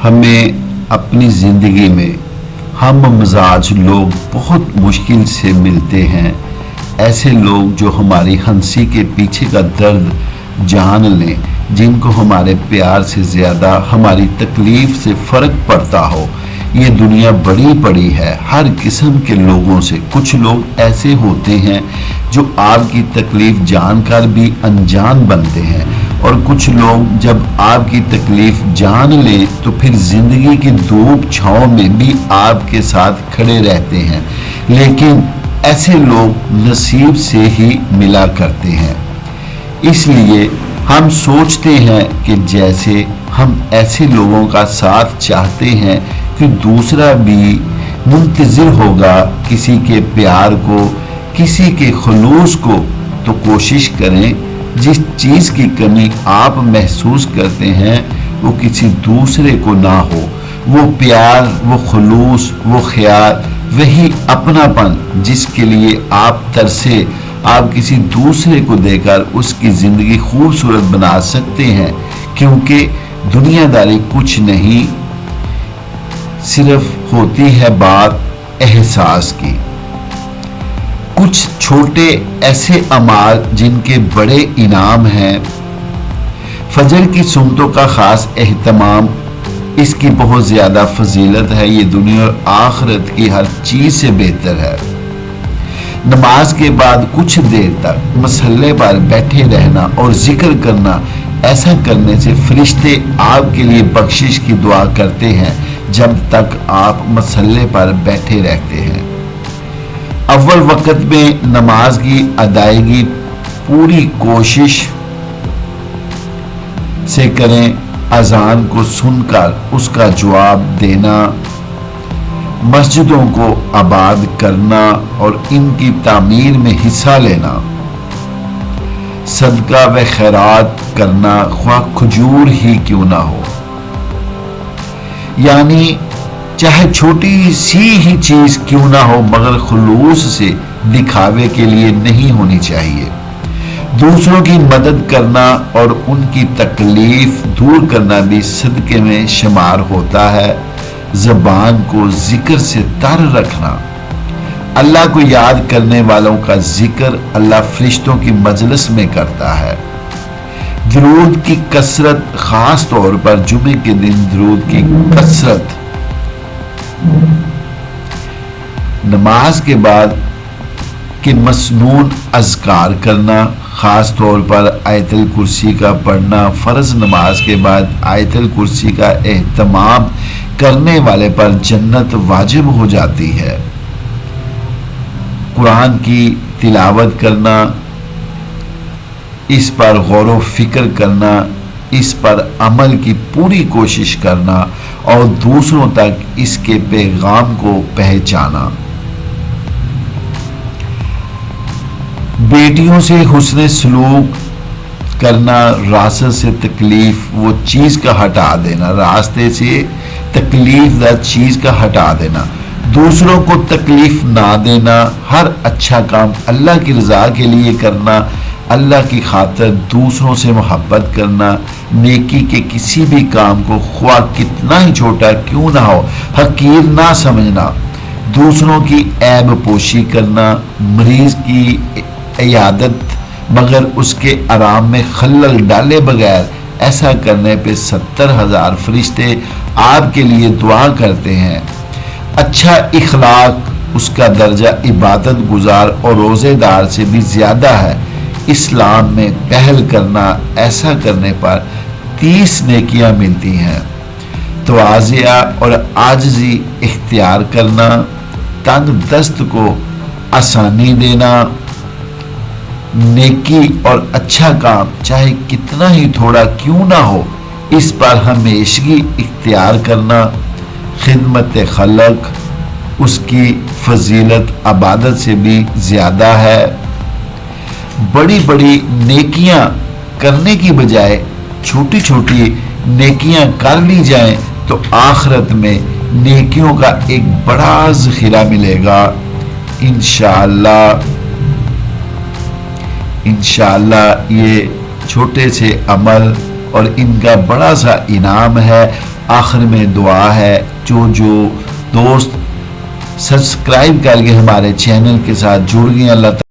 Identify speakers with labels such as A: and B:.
A: ہمیں اپنی زندگی میں ہم مزاج لوگ بہت مشکل سے ملتے ہیں. ایسے لوگ جو ہماری ہنسی کے پیچھے کا درد جان لیں، جن کو ہمارے پیار سے زیادہ ہماری تکلیف سے فرق پڑتا ہو. یہ دنیا بڑی پڑی ہے ہر قسم کے لوگوں سے. کچھ لوگ ایسے ہوتے ہیں جو آپ کی تکلیف جان کر بھی انجان بنتے ہیں، اور کچھ لوگ جب آپ کی تکلیف جان لیں تو پھر زندگی کی دھوپ چھاؤں میں بھی آپ کے ساتھ کھڑے رہتے ہیں. لیکن ایسے لوگ نصیب سے ہی ملا کرتے ہیں. اس لیے ہم سوچتے ہیں کہ جیسے ہم ایسے لوگوں کا ساتھ چاہتے ہیں کہ دوسرا بھی منتظر ہوگا کسی کے پیار کو، کسی کے خلوص کو، تو کوشش کریں جس چیز کی کمی آپ محسوس کرتے ہیں وہ کسی دوسرے کو نہ ہو. وہ پیار، وہ خلوص، وہ خیال، وہی اپنا پن جس کے لیے آپ ترسے، آپ کسی دوسرے کو دے کر اس کی زندگی خوبصورت بنا سکتے ہیں. کیونکہ دنیا داری کچھ نہیں، صرف ہوتی ہے بات احساس کی. کچھ چھوٹے ایسے اعمال جن کے بڑے انعام ہیں. فجر کی سنتوں کا خاص اہتمام، اس کی بہت زیادہ فضیلت ہے. یہ دنیا اور آخرت کی ہر چیز سے بہتر ہے. نماز کے بعد کچھ دیر تک مصلے پر بیٹھے رہنا اور ذکر کرنا، ایسا کرنے سے فرشتے آپ کے لیے بخشش کی دعا کرتے ہیں جب تک آپ مصلے پر بیٹھے رہتے ہیں. اول وقت میں نماز کی ادائیگی پوری کوشش سے کریں. اذان کو سن کر اس کا جواب دینا، مسجدوں کو آباد کرنا اور ان کی تعمیر میں حصہ لینا، صدقہ و خیرات کرنا خواہ کھجور ہی کیوں نہ ہو. یعنی چاہے چھوٹی سی ہی چیز کیوں نہ ہو، مگر خلوص سے، دکھاوے کے لیے نہیں ہونی چاہیے. دوسروں کی مدد کرنا اور ان کی تکلیف دور کرنا بھی صدقے میں شمار ہوتا ہے. زبان کو ذکر سے تر رکھنا، اللہ کو یاد کرنے والوں کا ذکر اللہ فرشتوں کی مجلس میں کرتا ہے. درود کی کثرت، خاص طور پر جمعے کے دن درود کی کثرت. نماز کے بعد کے مسنون اذکار کرنا، خاص طور پر آیت الکرسی کا پڑھنا. فرض نماز کے بعد آیت الکرسی کا اہتمام کرنے والے پر جنت واجب ہو جاتی ہے. قرآن کی تلاوت کرنا، اس پر غور و فکر کرنا، اس پر عمل کی پوری کوشش کرنا اور دوسروں تک اس کے پیغام کو پہنچانا. بیٹیوں سے حسن سلوک کرنا، راستے سے تکلیف وہ چیز کا ہٹا دینا، راستے سے تکلیف دہ چیز کا ہٹا دینا، دوسروں کو تکلیف نہ دینا. ہر اچھا کام اللہ کی رضا کے لیے کرنا، اللہ کی خاطر دوسروں سے محبت کرنا. نیکی کے کسی بھی کام کو خواہ کتنا ہی چھوٹا کیوں نہ ہو حقیر نہ سمجھنا. دوسروں کی عیب پوشی کرنا، مریض کی عیادت مگر اس کے آرام میں خلل ڈالے بغیر، ایسا کرنے پہ 70,000 فرشتے آپ کے لیے دعا کرتے ہیں. اچھا اخلاق، اس کا درجہ عبادت گزار اور روزے دار سے بھی زیادہ ہے. اسلام میں پہل کرنا، ایسا کرنے پر 30 نیکیاں ملتی ہیں. تواضع اور عاجزی اختیار کرنا، تنگ دست کو آسانی دینا. نیکی اور اچھا کام چاہے کتنا ہی تھوڑا کیوں نہ ہو، اس پر ہمیشگی اختیار کرنا. خدمت خلق، اس کی فضیلت عبادت سے بھی زیادہ ہے. بڑی بڑی نیکیاں کرنے کی بجائے چھوٹی چھوٹی نیکیاں کر لی جائیں تو آخرت میں نیکیوں کا ایک بڑا ذخیرہ ملے گا. انشاءاللہ یہ چھوٹے سے عمل اور ان کا بڑا سا انعام ہے. آخر میں دعا ہے جو دوست سبسکرائب کر کے ہمارے چینل کے ساتھ جڑ گئے، اللہ تعالیٰ